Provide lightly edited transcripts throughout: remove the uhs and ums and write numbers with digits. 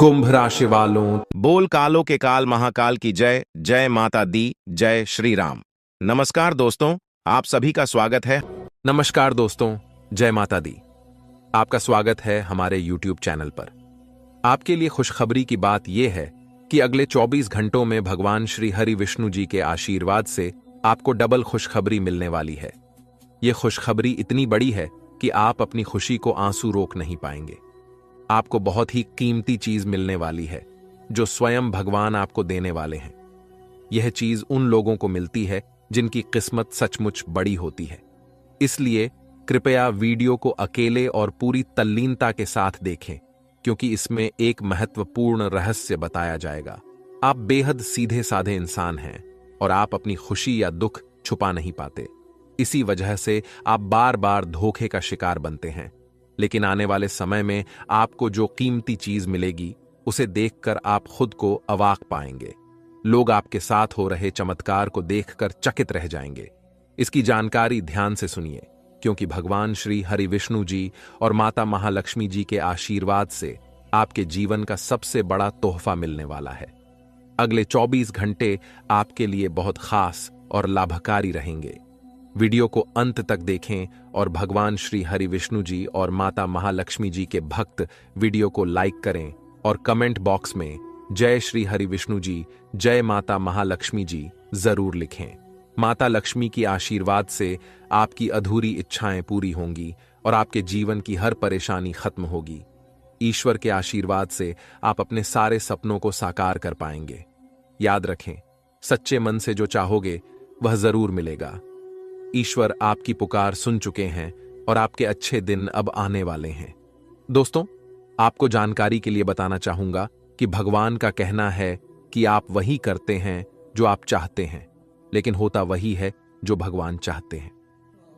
कुंभ राशि वालों, बोल कालों के काल महाकाल की जय। जय माता दी, जय श्री राम। नमस्कार दोस्तों, आप सभी का स्वागत है। नमस्कार दोस्तों, जय माता दी। आपका स्वागत है हमारे YouTube चैनल पर। आपके लिए खुशखबरी की बात यह है कि अगले 24 घंटों में भगवान श्री हरि विष्णु जी के आशीर्वाद से आपको डबल खुशखबरी मिलने वाली है। यह खुशखबरी इतनी बड़ी है कि आप अपनी खुशी को आंसू रोक नहीं पाएंगे। आपको बहुत ही कीमती चीज मिलने वाली है जो स्वयं भगवान आपको देने वाले हैं। यह चीज उन लोगों को मिलती है जिनकी किस्मत सचमुच बड़ी होती है। इसलिए कृपया वीडियो को अकेले और पूरी तल्लीनता के साथ देखें, क्योंकि इसमें एक महत्वपूर्ण रहस्य बताया जाएगा। आप बेहद सीधे साधे इंसान हैं और आप अपनी खुशी या दुख छुपा नहीं पाते। इसी वजह से आप बार बार धोखे का शिकार बनते हैं। लेकिन आने वाले समय में आपको जो कीमती चीज मिलेगी उसे देखकर आप खुद को अवाक पाएंगे। लोग आपके साथ हो रहे चमत्कार को देखकर चकित रह जाएंगे। इसकी जानकारी ध्यान से सुनिए, क्योंकि भगवान श्री हरि विष्णु जी और माता महालक्ष्मी जी के आशीर्वाद से आपके जीवन का सबसे बड़ा तोहफा मिलने वाला है। अगले 24 घंटे आपके लिए बहुत खास और लाभकारी रहेंगे। वीडियो को अंत तक देखें और भगवान श्री हरि विष्णु जी और माता महालक्ष्मी जी के भक्त वीडियो को लाइक करें और कमेंट बॉक्स में जय श्री हरि विष्णु जी, जय माता महालक्ष्मी जी जरूर लिखें। माता लक्ष्मी की आशीर्वाद से आपकी अधूरी इच्छाएं पूरी होंगी और आपके जीवन की हर परेशानी खत्म होगी। ईश्वर के आशीर्वाद से आप अपने सारे सपनों को साकार कर पाएंगे। याद रखें, सच्चे मन से जो चाहोगे वह जरूर मिलेगा। ईश्वर आपकी पुकार सुन चुके हैं और आपके अच्छे दिन अब आने वाले हैं। दोस्तों, आपको जानकारी के लिए बताना चाहूंगा कि भगवान का कहना है कि आप वही करते हैं जो आप चाहते हैं, लेकिन होता वही है जो भगवान चाहते हैं।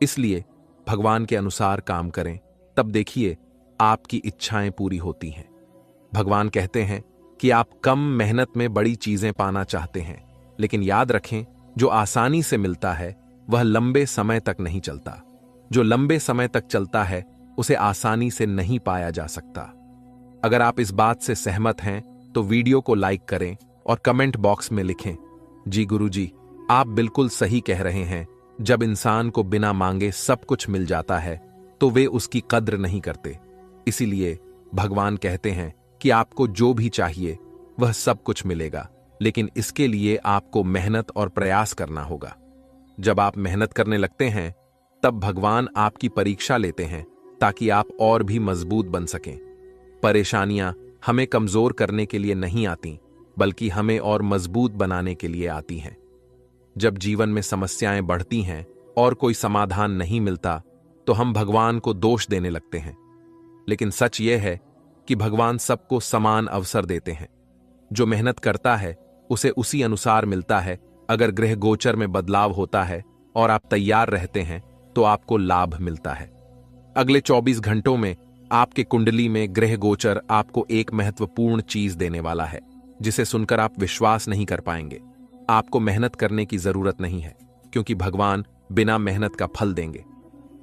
इसलिए भगवान के अनुसार काम करें, तब देखिए आपकी इच्छाएं पूरी होती हैं। भगवान कहते हैं कि आप कम मेहनत में बड़ी चीजें पाना चाहते हैं, लेकिन याद रखें, जो आसानी से मिलता है वह लंबे समय तक नहीं चलता। जो लंबे समय तक चलता है उसे आसानी से नहीं पाया जा सकता। अगर आप इस बात से सहमत हैं तो वीडियो को लाइक करें और कमेंट बॉक्स में लिखें, जी गुरुजी, आप बिल्कुल सही कह रहे हैं। जब इंसान को बिना मांगे सब कुछ मिल जाता है तो वे उसकी कद्र नहीं करते। इसीलिए भगवान कहते हैं कि आपको जो भी चाहिए वह सब कुछ मिलेगा, लेकिन इसके लिए आपको मेहनत और प्रयास करना होगा। जब आप मेहनत करने लगते हैं तब भगवान आपकी परीक्षा लेते हैं ताकि आप और भी मजबूत बन सकें। परेशानियां हमें कमजोर करने के लिए नहीं आती, बल्कि हमें और मजबूत बनाने के लिए आती हैं। जब जीवन में समस्याएं बढ़ती हैं और कोई समाधान नहीं मिलता तो हम भगवान को दोष देने लगते हैं। लेकिन सच यह है कि भगवान सबको समान अवसर देते हैं। जो मेहनत करता है उसे उसी अनुसार मिलता है। अगर ग्रह गोचर में बदलाव होता है और आप तैयार रहते हैं तो आपको लाभ मिलता है। अगले 24 घंटों में आपके कुंडली में ग्रह गोचर आपको एक महत्वपूर्ण चीज देने वाला है, जिसे सुनकर आप विश्वास नहीं कर पाएंगे। आपको मेहनत करने की जरूरत नहीं है, क्योंकि भगवान बिना मेहनत का फल देंगे।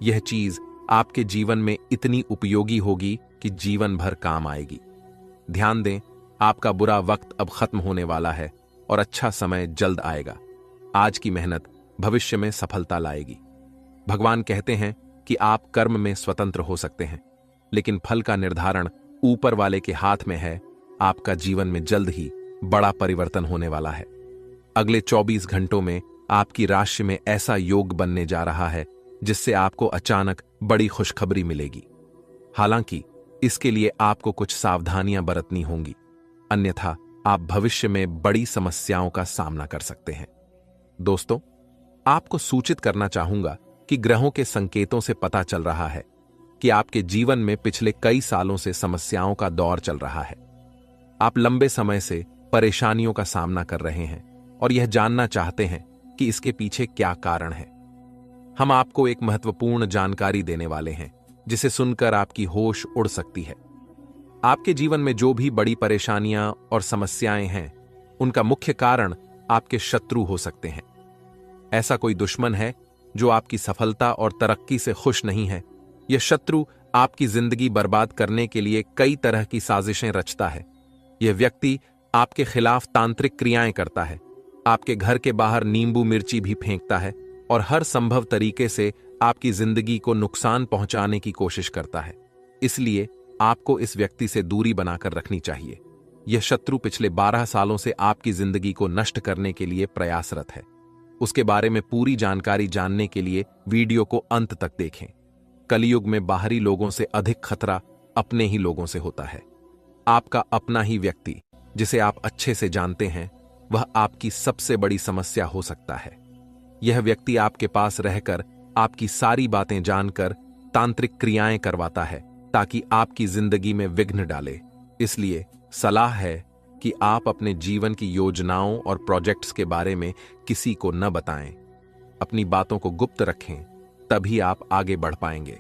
यह चीज आपके जीवन में इतनी उपयोगी होगी कि जीवन भर काम आएगी। ध्यान दें, आपका बुरा वक्त अब खत्म होने वाला है और अच्छा समय जल्द आएगा। आज की मेहनत भविष्य में सफलता लाएगी। भगवान कहते हैं कि आप कर्म में स्वतंत्र हो सकते हैं, लेकिन फल का निर्धारण ऊपर वाले के हाथ में है। आपका जीवन में जल्द ही बड़ा परिवर्तन होने वाला है। अगले 24 घंटों में आपकी राशि में ऐसा योग बनने जा रहा है जिससे आपको अचानक बड़ी खुशखबरी मिलेगी। हालांकि इसके लिए आपको कुछ सावधानियां बरतनी होंगी, अन्यथा आप भविष्य में बड़ी समस्याओं का सामना कर सकते हैं। दोस्तों, आपको सूचित करना चाहूंगा कि ग्रहों के संकेतों से पता चल रहा है कि आपके जीवन में पिछले कई सालों से समस्याओं का दौर चल रहा है। आप लंबे समय से परेशानियों का सामना कर रहे हैं और यह जानना चाहते हैं कि इसके पीछे क्या कारण है। हम आपको एक महत्वपूर्ण जानकारी देने वाले हैं, जिसे सुनकर आपकी होश उड़ सकती है। आपके जीवन में जो भी बड़ी परेशानियां और समस्याएं हैं, उनका मुख्य कारण आपके शत्रु हो सकते हैं। ऐसा कोई दुश्मन है जो आपकी सफलता और तरक्की से खुश नहीं है। यह शत्रु आपकी जिंदगी बर्बाद करने के लिए कई तरह की साजिशें रचता है। यह व्यक्ति आपके खिलाफ तांत्रिक क्रियाएं करता है, आपके घर के बाहर नींबू मिर्ची भी फेंकता है और हर संभव तरीके से आपकी जिंदगी को नुकसान पहुंचाने की कोशिश करता है। इसलिए आपको इस व्यक्ति से दूरी बनाकर रखनी चाहिए। यह शत्रु पिछले 12 सालों से आपकी जिंदगी को नष्ट करने के लिए प्रयासरत है। उसके बारे में पूरी जानकारी जानने के लिए वीडियो को अंत तक देखें। कलयुग में बाहरी लोगों से अधिक खतरा अपने ही लोगों से होता है। आपका अपना ही व्यक्ति, जिसे आप अच्छे से जानते हैं, वह आपकी सबसे बड़ी समस्या हो सकता है। यह व्यक्ति आपके पास रहकर आपकी सारी बातें जानकर तांत्रिक क्रियाएं करवाता है ताकि आपकी जिंदगी में विघ्न डाले। इसलिए सलाह है कि आप अपने जीवन की योजनाओं और प्रोजेक्ट्स के बारे में किसी को न बताएं। अपनी बातों को गुप्त रखें, तभी आप आगे बढ़ पाएंगे।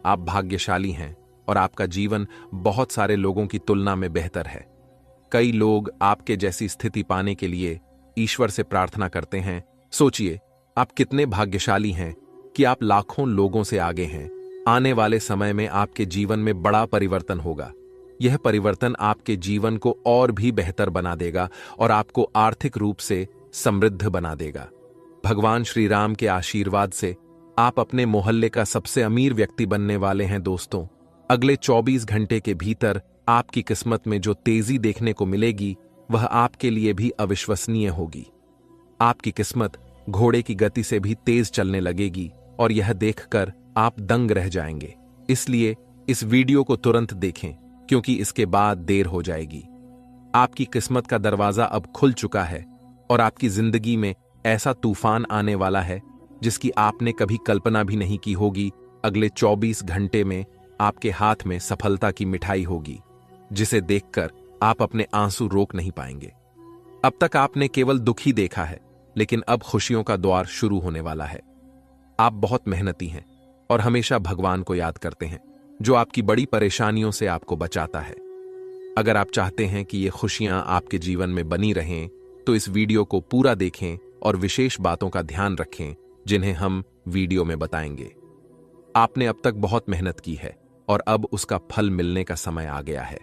आप भाग्यशाली हैं और आपका जीवन बहुत सारे लोगों की तुलना में बेहतर है। कई लोग आपके जैसी स्थिति पाने के लिए ईश्वर से प्रार्थना करते हैं। सोचिए, आप कितने भाग्यशाली हैं कि आप लाखों लोगों से आगे हैं। आने वाले समय में आपके जीवन में बड़ा परिवर्तन होगा। यह परिवर्तन आपके जीवन को और भी बेहतर बना देगा और आपको आर्थिक रूप से समृद्ध बना देगा। भगवान श्री राम के आशीर्वाद से आप अपने मोहल्ले का सबसे अमीर व्यक्ति बनने वाले हैं। दोस्तों, अगले 24 घंटे के भीतर आपकी किस्मत में जो तेजी देखने को मिलेगी, वह आपके लिए भी अविश्वसनीय होगी। आपकी किस्मत घोड़े की गति से भी तेज चलने लगेगी और यह देखकर आप दंग रह जाएंगे। इसलिए इस वीडियो को तुरंत देखें, क्योंकि इसके बाद देर हो जाएगी। आपकी किस्मत का दरवाजा अब खुल चुका है और आपकी जिंदगी में ऐसा तूफान आने वाला है जिसकी आपने कभी कल्पना भी नहीं की होगी। अगले 24 घंटे में आपके हाथ में सफलता की मिठाई होगी, जिसे देखकर आप अपने आंसू रोक नहीं पाएंगे। अब तक आपने केवल दुख ही देखा है, लेकिन अब खुशियों का द्वार शुरू होने वाला है। आप बहुत मेहनती हैं और हमेशा भगवान को याद करते हैं, जो आपकी बड़ी परेशानियों से आपको बचाता है। अगर आप चाहते हैं कि ये खुशियां आपके जीवन में बनी रहें, तो इस वीडियो को पूरा देखें और विशेष बातों का ध्यान रखें जिन्हें हम वीडियो में बताएंगे। आपने अब तक बहुत मेहनत की है और अब उसका फल मिलने का समय आ गया है।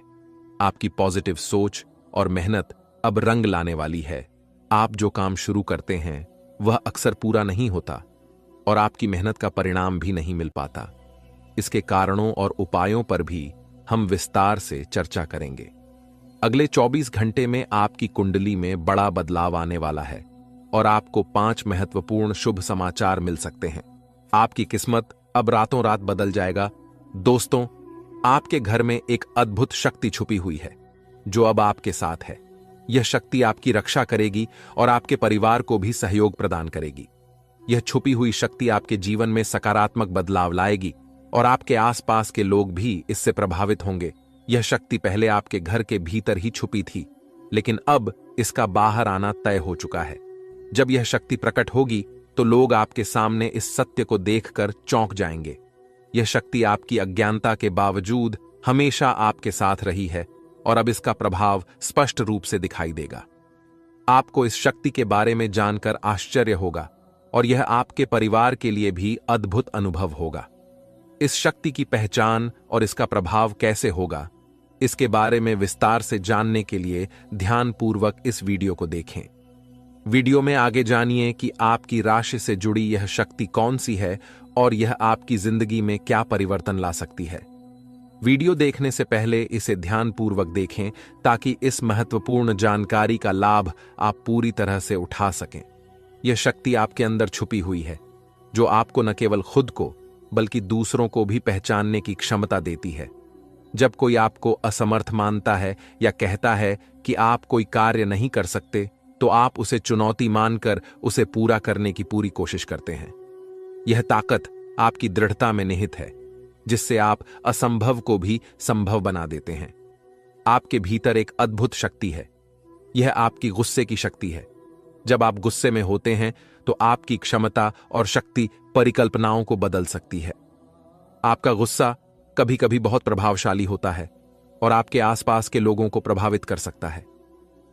आपकी पॉजिटिव सोच और मेहनत अब रंग लाने वाली है। आप जो काम शुरू करते हैं वह अक्सर पूरा नहीं होता और आपकी मेहनत का परिणाम भी नहीं मिल पाता। इसके कारणों और उपायों पर भी हम विस्तार से चर्चा करेंगे। अगले 24 घंटे में आपकी कुंडली में बड़ा बदलाव आने वाला है और आपको 5 महत्वपूर्ण शुभ समाचार मिल सकते हैं। आपकी किस्मत अब रातों रात बदल जाएगा। दोस्तों, आपके घर में एक अद्भुत शक्ति छुपी हुई है जो अब आपके साथ है। यह शक्ति आपकी रक्षा करेगी और आपके परिवार को भी सहयोग प्रदान करेगी। यह छुपी हुई शक्ति आपके जीवन में सकारात्मक बदलाव लाएगी और आपके आसपास के लोग भी इससे प्रभावित होंगे। यह शक्ति पहले आपके घर के भीतर ही छुपी थी, लेकिन अब इसका बाहर आना तय हो चुका है। जब यह शक्ति प्रकट होगी तो लोग आपके सामने इस सत्य को देखकर चौंक जाएंगे। यह शक्ति आपकी अज्ञानता के बावजूद हमेशा आपके साथ रही है और अब इसका प्रभाव स्पष्ट रूप से दिखाई देगा। आपको इस शक्ति के बारे में जानकर आश्चर्य होगा और यह आपके परिवार के लिए भी अद्भुत अनुभव होगा। इस शक्ति की पहचान और इसका प्रभाव कैसे होगा, इसके बारे में विस्तार से जानने के लिए ध्यानपूर्वक इस वीडियो को देखें। वीडियो में आगे जानिए कि आपकी राशि से जुड़ी यह शक्ति कौन सी है और यह आपकी जिंदगी में क्या परिवर्तन ला सकती है। वीडियो देखने से पहले इसे ध्यानपूर्वक देखें ताकि इस महत्वपूर्ण जानकारी का लाभ आप पूरी तरह से उठा सकें। यह शक्ति आपके अंदर छुपी हुई है, जो आपको न केवल खुद को बल्कि दूसरों को भी पहचानने की क्षमता देती है। जब कोई आपको असमर्थ मानता है या कहता है कि आप कोई कार्य नहीं कर सकते, तो आप उसे चुनौती मानकर उसे पूरा करने की पूरी कोशिश करते हैं। यह ताकत आपकी दृढ़ता में निहित है, जिससे आप असंभव को भी संभव बना देते हैं। आपके भीतर एक अद्भुत शक्ति है। यह आपकी गुस्से की शक्ति है। जब आप गुस्से में होते हैं तो आपकी क्षमता और शक्ति परिकल्पनाओं को बदल सकती है। आपका गुस्सा कभी कभी बहुत प्रभावशाली होता है और आपके आसपास के लोगों को प्रभावित कर सकता है।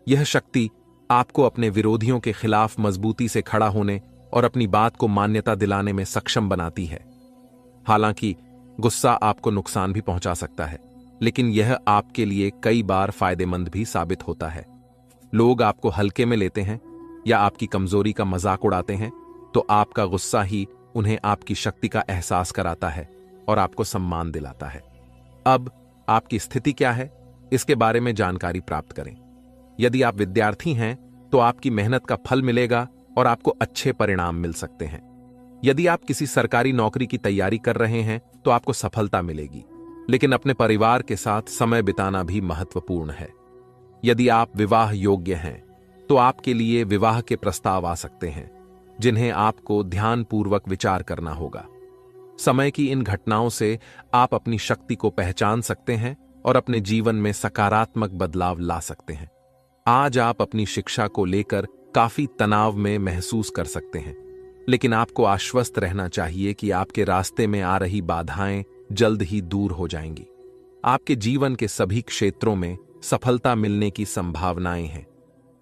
यह शक्ति आपको अपने विरोधियों के खिलाफ मजबूती से खड़ा होने और अपनी बात को मान्यता दिलाने में सक्षम बनाती है। हालांकि गुस्सा आपको नुकसान भी पहुंचा सकता है। लेकिन यह आपके लिए कई बार फायदेमंद भी साबित होता है। लोग आपको हल्के में लेते हैं या आपकी कमजोरी का मजाक उड़ाते हैं, तो आपका गुस्सा ही उन्हें आपकी शक्ति का एहसास कराता है और आपको सम्मान दिलाता है। अब आपकी स्थिति क्या है, इसके बारे में जानकारी प्राप्त करें। यदि आप विद्यार्थी हैं तो आपकी मेहनत का फल मिलेगा और आपको अच्छे परिणाम मिल सकते हैं। यदि आप किसी सरकारी नौकरी की तैयारी कर रहे हैं तो आपको सफलता मिलेगी, लेकिन अपने परिवार के साथ समय बिताना भी महत्वपूर्ण है। यदि आप विवाह योग्य हैं तो आपके लिए विवाह के प्रस्ताव आ सकते हैं, जिन्हें आपको ध्यानपूर्वक विचार करना होगा। समय की इन घटनाओं से आप अपनी शक्ति को पहचान सकते हैं और अपने जीवन में सकारात्मक बदलाव ला सकते हैं। आज आप अपनी शिक्षा को लेकर काफी तनाव में महसूस कर सकते हैं, लेकिन आपको आश्वस्त रहना चाहिए कि आपके रास्ते में आ रही बाधाएं जल्द ही दूर हो जाएंगी। आपके जीवन के सभी क्षेत्रों में सफलता मिलने की संभावनाएं हैं।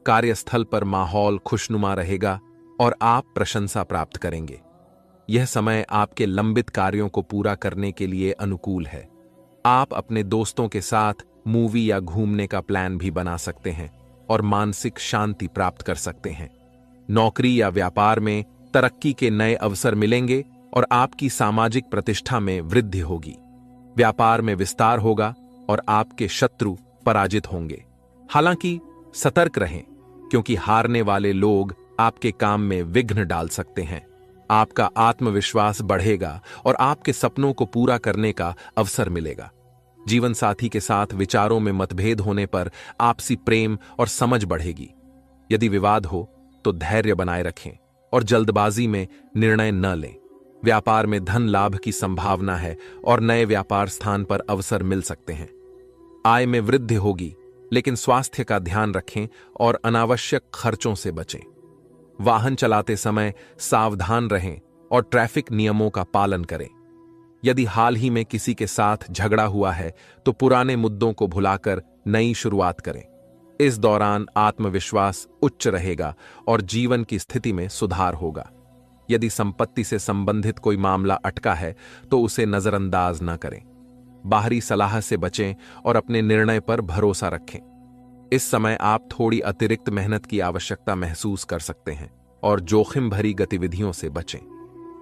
कार्यस्थल पर माहौल खुशनुमा रहेगा और आप प्रशंसा प्राप्त करेंगे। यह समय आपके लंबित कार्यों को पूरा करने के लिए अनुकूल है। आप अपने दोस्तों के साथ मूवी या घूमने का प्लान भी बना सकते हैं और मानसिक शांति प्राप्त कर सकते हैं। नौकरी या व्यापार में तरक्की के नए अवसर मिलेंगे और आपकी सामाजिक प्रतिष्ठा में वृद्धि होगी। व्यापार में विस्तार होगा और आपके शत्रु पराजित होंगे। हालांकि सतर्क रहें, क्योंकि हारने वाले लोग आपके काम में विघ्न डाल सकते हैं। आपका आत्मविश्वास बढ़ेगा और आपके सपनों को पूरा करने का अवसर मिलेगा। जीवन साथी के साथ विचारों में मतभेद होने पर आपसी प्रेम और समझ बढ़ेगी। यदि विवाद हो तो धैर्य बनाए रखें और जल्दबाजी में निर्णय न लें। व्यापार में धन लाभ की संभावना है और नए व्यापार स्थान पर अवसर मिल सकते हैं। आय में वृद्धि होगी, लेकिन स्वास्थ्य का ध्यान रखें और अनावश्यक खर्चों से बचें। वाहन चलाते समय सावधान रहें और ट्रैफिक नियमों का पालन करें। यदि हाल ही में किसी के साथ झगड़ा हुआ है तो पुराने मुद्दों को भुलाकर नई शुरुआत करें। इस दौरान आत्मविश्वास उच्च रहेगा और जीवन की स्थिति में सुधार होगा। यदि संपत्ति से संबंधित कोई मामला अटका है तो उसे नजरअंदाज न करें। बाहरी सलाह से बचें और अपने निर्णय पर भरोसा रखें। इस समय आप थोड़ी अतिरिक्त मेहनत की आवश्यकता महसूस कर सकते हैं और जोखिम भरी गतिविधियों से बचें।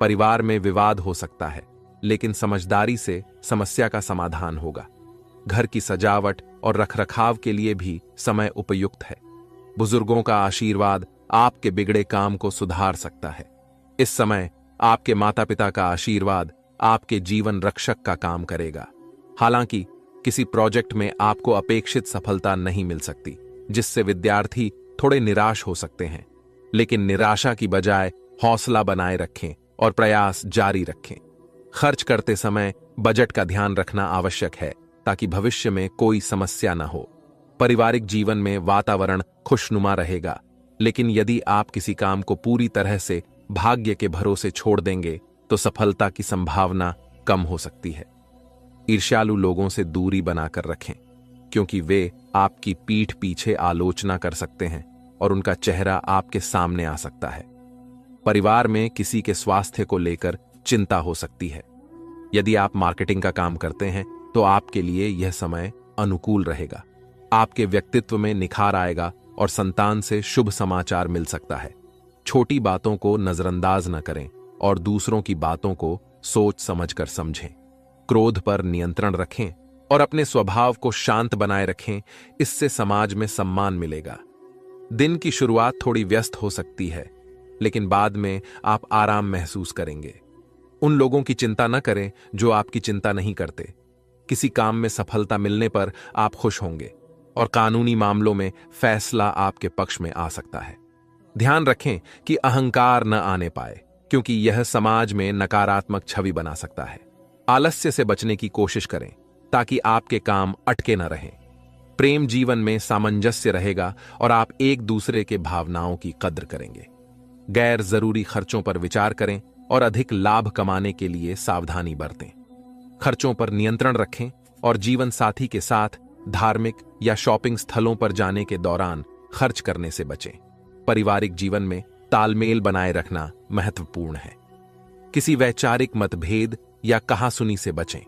परिवार में विवाद हो सकता है, लेकिन समझदारी से समस्या का समाधान होगा। घर की सजावट और रखरखाव के लिए भी समय उपयुक्त है। बुजुर्गों का आशीर्वाद आपके बिगड़े काम को सुधार सकता है। इस समय आपके माता पिता का आशीर्वाद आपके जीवन रक्षक का काम करेगा। हालांकि किसी प्रोजेक्ट में आपको अपेक्षित सफलता नहीं मिल सकती, जिससे विद्यार्थी थोड़े निराश हो सकते हैं। लेकिन निराशा की बजाय हौसला बनाए रखें और प्रयास जारी रखें। खर्च करते समय बजट का ध्यान रखना आवश्यक है, ताकि भविष्य में कोई समस्या न हो। पारिवारिक जीवन में वातावरण खुशनुमा रहेगा, लेकिन यदि आप किसी काम को पूरी तरह से भाग्य के भरोसे छोड़ देंगे तो सफलता की संभावना कम हो सकती है। ईर्ष्यालु लोगों से दूरी बनाकर रखें, क्योंकि वे आपकी पीठ पीछे आलोचना कर सकते हैं और उनका चेहरा आपके सामने आ सकता है। परिवार में किसी के स्वास्थ्य को लेकर चिंता हो सकती है। यदि आप मार्केटिंग का काम करते हैं तो आपके लिए यह समय अनुकूल रहेगा। आपके व्यक्तित्व में निखार आएगा और संतान से शुभ समाचार मिल सकता है। छोटी बातों को नजरअंदाज न करें और दूसरों की बातों को सोच समझकर समझें। क्रोध पर नियंत्रण रखें और अपने स्वभाव को शांत बनाए रखें। इससे समाज में सम्मान मिलेगा। दिन की शुरुआत थोड़ी व्यस्त हो सकती है, लेकिन बाद में आप आराम महसूस करेंगे। उन लोगों की चिंता न करें जो आपकी चिंता नहीं करते। किसी काम में सफलता मिलने पर आप खुश होंगे और कानूनी मामलों में फैसला आपके पक्ष में आ सकता है। ध्यान रखें कि अहंकार न आने पाए, क्योंकि यह समाज में नकारात्मक छवि बना सकता है। आलस्य से बचने की कोशिश करें ताकि आपके काम अटके न रहें। प्रेम जीवन में सामंजस्य रहेगा और आप एक दूसरे के भावनाओं की कद्र करेंगे। गैर जरूरी खर्चों पर विचार करें और अधिक लाभ कमाने के लिए सावधानी बरतें। खर्चों पर नियंत्रण रखें और जीवन साथी के साथ धार्मिक या शॉपिंग स्थलों पर जाने के दौरान खर्च करने से बचें। पारिवारिक जीवन में तालमेल बनाए रखना महत्वपूर्ण है। किसी वैचारिक मतभेद या कहासुनी से बचें।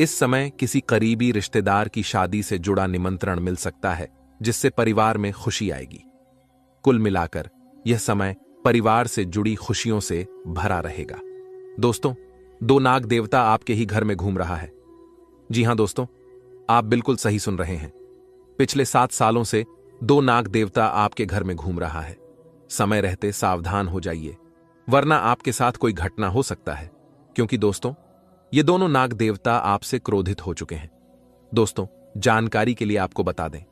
इस समय किसी करीबी रिश्तेदार की शादी से जुड़ा निमंत्रण मिल सकता है, जिससे परिवार में खुशी आएगी। कुल मिलाकर यह समय परिवार से जुड़ी खुशियों से भरा रहेगा। दोस्तों, 2 नाग देवता आपके ही घर में घूम रहा है। जी हां दोस्तों, आप बिल्कुल सही सुन रहे हैं। पिछले 7 सालों से 2 नाग देवता आपके घर में घूम रहा है। समय रहते सावधान हो जाइए, वरना आपके साथ कोई घटना हो सकता है, क्योंकि दोस्तों ये दोनों नाग देवता आपसे क्रोधित हो चुके हैं। दोस्तों, जानकारी के लिए आपको बता दें,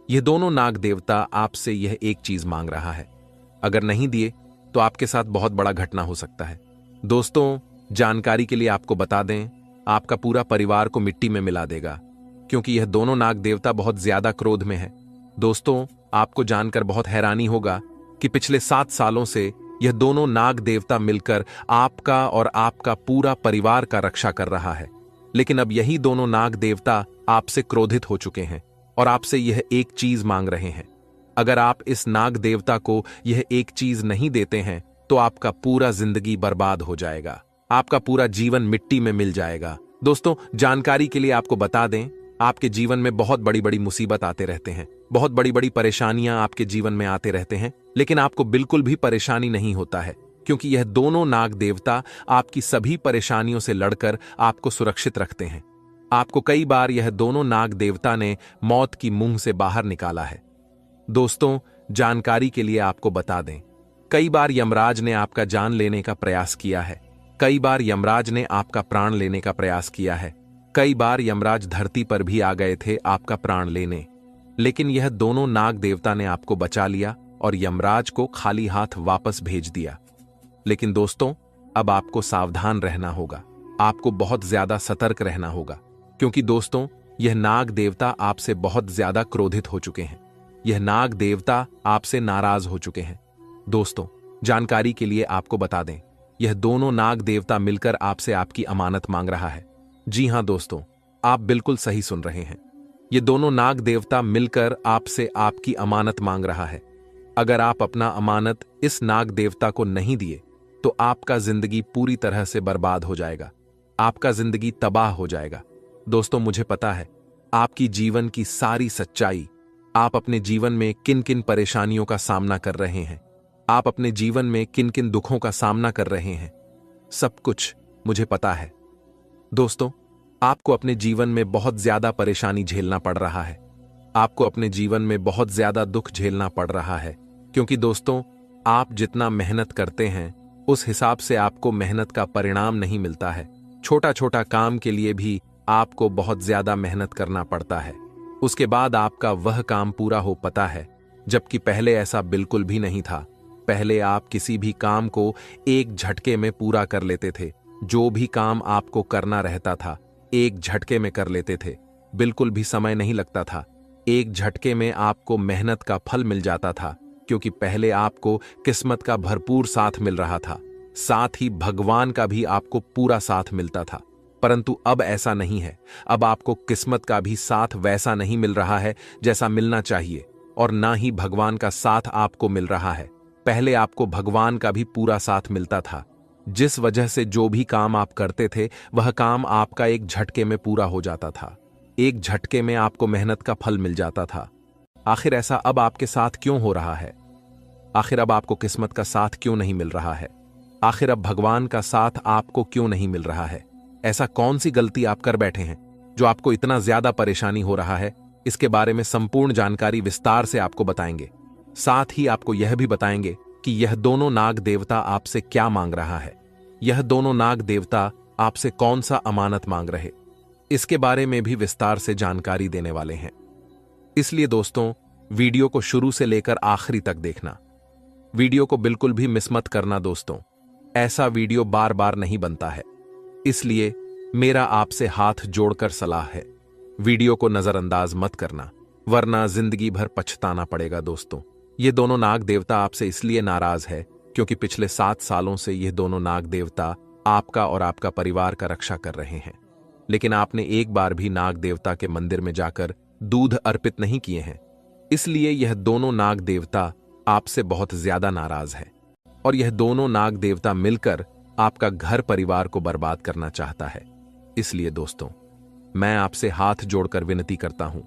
ये दोनों नाग देवता आपसे यह एक चीज मांग रहा है। अगर नहीं दिए तो आपके साथ बहुत बड़ा घटना हो सकता है। दोस्तों, जानकारी के लिए आपको बता दें, आपका पूरा परिवार को मिट्टी में मिला देगा, क्योंकि यह दोनों नाग देवता बहुत ज्यादा क्रोध में है। दोस्तों, आपको जानकर बहुत हैरानी होगा कि पिछले 7 सालों से यह दोनों नाग देवता मिलकर आपका और आपका पूरा परिवार का रक्षा कर रहा है। लेकिन अब यही दोनों नाग देवता आपसे क्रोधित हो चुके हैं और आपसे यह एक चीज मांग रहे हैं। अगर आप इस नाग देवता को यह एक चीज नहीं देते हैं तो आपका पूरा जिंदगी बर्बाद हो जाएगा, आपका पूरा जीवन मिट्टी में मिल जाएगा। दोस्तों, जानकारी के लिए आपको बता दें, आपके जीवन में बहुत बड़ी बड़ी मुसीबत आते रहते हैं, बहुत बड़ी बड़ी परेशानियां आपके जीवन में आते रहते हैं, लेकिन आपको बिल्कुल भी परेशानी नहीं होता है, क्योंकि यह दोनों नाग देवता आपकी सभी परेशानियों से लड़कर आपको सुरक्षित रखते हैं। आपको कई बार यह दोनों नाग देवता ने मौत की मुंह से बाहर निकाला है। दोस्तों, जानकारी के लिए आपको बता दें, कई बार यमराज ने आपका जान लेने का प्रयास किया है, कई बार यमराज ने आपका प्राण लेने का प्रयास किया है, कई बार यमराज धरती पर भी आ गए थे आपका प्राण लेने, लेकिन यह दोनों नाग देवता ने आपको बचा लिया और यमराज को खाली हाथ वापस भेज दिया। लेकिन दोस्तों, अब आपको सावधान रहना होगा, आपको बहुत ज्यादा सतर्क रहना होगा, क्योंकि दोस्तों यह नाग देवता आपसे बहुत ज्यादा क्रोधित हो चुके हैं। यह नाग देवता आपसे नाराज हो चुके हैं। दोस्तों, जानकारी के लिए आपको बता दें, यह दोनों नाग देवता मिलकर आपसे आपकी अमानत मांग रहा है। जी हां दोस्तों, आप बिल्कुल सही सुन रहे हैं। ये दोनों नाग देवता मिलकर आपसे आपकी अमानत मांग रहा है। अगर आप अपना अमानत इस नाग देवता को नहीं दिए तो आपका जिंदगी पूरी तरह से बर्बाद हो जाएगा, आपका जिंदगी तबाह हो जाएगा। दोस्तों, मुझे पता है आपकी जीवन की सारी सच्चाई, आप अपने जीवन में किन किन परेशानियों का सामना कर रहे हैं, आप अपने जीवन में किन किन दुखों का सामना कर रहे हैं, सब कुछ मुझे पता है। दोस्तों, आपको अपने जीवन में बहुत ज्यादा परेशानी झेलना पड़ रहा है, आपको अपने जीवन में बहुत ज्यादा दुख झेलना पड़ रहा है, क्योंकि दोस्तों आप जितना मेहनत करते हैं उस हिसाब से आपको मेहनत का परिणाम नहीं मिलता है। छोटा छोटा काम के लिए भी आपको बहुत ज्यादा मेहनत करना पड़ता है, उसके बाद आपका वह काम पूरा हो पाता है, जबकि पहले ऐसा बिल्कुल भी नहीं था। पहले आप किसी भी काम को एक झटके में पूरा कर लेते थे, जो भी काम आपको करना रहता था एक झटके में कर लेते थे, बिल्कुल भी समय नहीं लगता था, एक झटके में आपको मेहनत का फल मिल जाता था, क्योंकि पहले आपको किस्मत का भरपूर साथ मिल रहा था, साथ ही भगवान का भी आपको पूरा साथ मिलता था। परंतु अब ऐसा नहीं है, अब आपको किस्मत का भी साथ वैसा नहीं मिल रहा है जैसा मिलना चाहिए, और ना ही भगवान का साथ आपको मिल रहा है। पहले आपको भगवान का भी पूरा साथ मिलता था, जिस वजह से जो भी काम आप करते थे वह काम आपका एक झटके में पूरा हो जाता था, एक झटके में आपको मेहनत का फल मिल जाता था। आखिर ऐसा अब आपके साथ क्यों हो रहा है? आखिर अब आपको किस्मत का साथ क्यों नहीं मिल रहा है? आखिर अब भगवान का साथ आपको क्यों नहीं मिल रहा है? ऐसा कौन सी गलती आप कर बैठे हैं जो आपको इतना ज्यादा परेशानी हो रहा है? इसके बारे में संपूर्ण जानकारी विस्तार से आपको बताएंगे। साथ ही आपको यह भी बताएंगे कि यह दोनों नाग देवता आपसे क्या मांग रहा है, यह दोनों नाग देवता आपसे कौन सा अमानत मांग रहे, इसके बारे में भी विस्तार से जानकारी देने वाले हैं। इसलिए दोस्तों, वीडियो को शुरू से लेकर आखिरी तक देखना, वीडियो को बिल्कुल भी मिस मत करना। दोस्तों, ऐसा वीडियो बार बार नहीं बनता है, इसलिए मेरा आपसे हाथ जोड़कर सलाह है, वीडियो को नजरअंदाज मत करना, वरना जिंदगी भर पछताना पड़ेगा। दोस्तों, ये दोनों नाग देवता आपसे इसलिए नाराज है क्योंकि पिछले 7 सालों से ये दोनों नाग देवता आपका और आपका परिवार का रक्षा कर रहे हैं, लेकिन आपने एक बार भी नाग देवता के मंदिर में जाकर दूध अर्पित नहीं किए हैं, इसलिए यह दोनों नाग देवता आपसे बहुत ज्यादा नाराज है, और यह दोनों नाग देवता मिलकर आपका घर परिवार को बर्बाद करना चाहता है। इसलिए दोस्तों, मैं आपसे हाथ जोड़कर विनती करता हूं,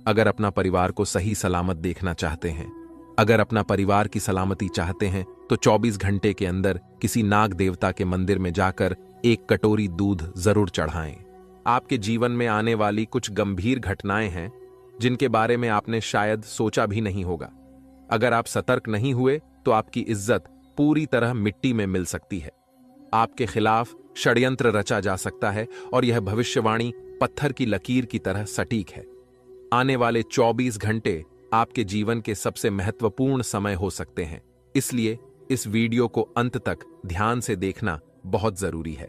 अगर अपना परिवार को सही सलामत देखना चाहते हैं, अगर अपना परिवार की सलामती चाहते हैं, तो 24 घंटे के अंदर किसी नाग देवता के मंदिर में जाकर एक कटोरी दूध जरूर चढ़ाएं। आपके जीवन में आने वाली कुछ गंभीर घटनाएं हैं जिनके बारे में आपने शायद सोचा भी नहीं होगा। अगर आप सतर्क नहीं हुए तो आपकी इज्जत पूरी तरह मिट्टी में मिल सकती है। आपके खिलाफ षड्यंत्र रचा जा सकता है और यह भविष्यवाणी पत्थर की लकीर की तरह सटीक है। आने वाले 24 घंटे आपके जीवन के सबसे महत्वपूर्ण समय हो सकते हैं, इसलिए इस वीडियो को अंत तक ध्यान से देखना बहुत जरूरी है।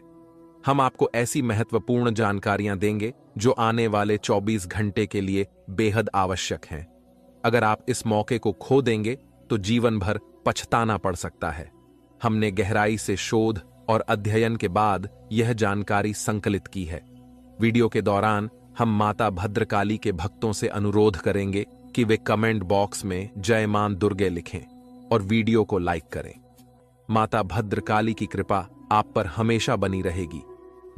हम आपको ऐसी महत्वपूर्ण जानकारियां देंगे जो आने वाले 24 घंटे के लिए बेहद आवश्यक हैं। अगर आप इस मौके को खो देंगे तो जीवन भर पछताना पड़ सकता है। हमने गहराई से शोध और अध्ययन के बाद यह जानकारी संकलित की है। वीडियो के दौरान हम माता भद्रकाली के भक्तों से अनुरोध करेंगे कि वे कमेंट बॉक्स में जय मां दुर्गे लिखें और वीडियो को लाइक करें। माता भद्रकाली की कृपा आप पर हमेशा बनी रहेगी।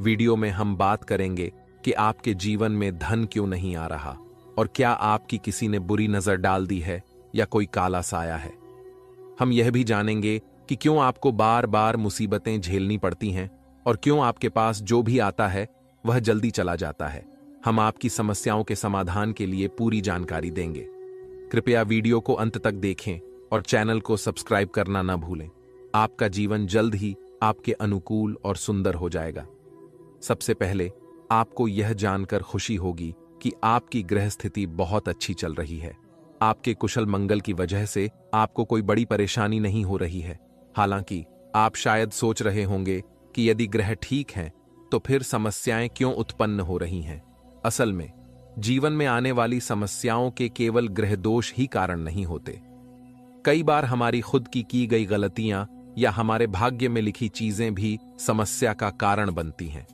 वीडियो में हम बात करेंगे कि आपके जीवन में धन क्यों नहीं आ रहा और क्या आपकी किसी ने बुरी नजर डाल दी है या कोई काला साया है। हम यह भी जानेंगे कि क्यों आपको बार बार मुसीबतें झेलनी पड़ती हैं और क्यों आपके पास जो भी आता है वह जल्दी चला जाता है। हम आपकी समस्याओं के समाधान के लिए पूरी जानकारी देंगे। कृपया वीडियो को अंत तक देखें और चैनल को सब्सक्राइब करना न भूलें। आपका जीवन जल्द ही आपके अनुकूल और सुंदर हो जाएगा। सबसे पहले आपको यह जानकर खुशी होगी कि आपकी ग्रह स्थिति बहुत अच्छी चल रही है। आपके कुशल मंगल की वजह से आपको कोई बड़ी परेशानी नहीं हो रही है। हालांकि आप शायद सोच रहे होंगे कि यदि ग्रह ठीक हैं तो फिर समस्याएं क्यों उत्पन्न हो रही हैं। असल में जीवन में आने वाली समस्याओं के केवल ग्रह दोष ही कारण नहीं होते। कई बार हमारी खुद की गई गलतियां या हमारे भाग्य में लिखी चीजें भी समस्या का कारण बनती हैं।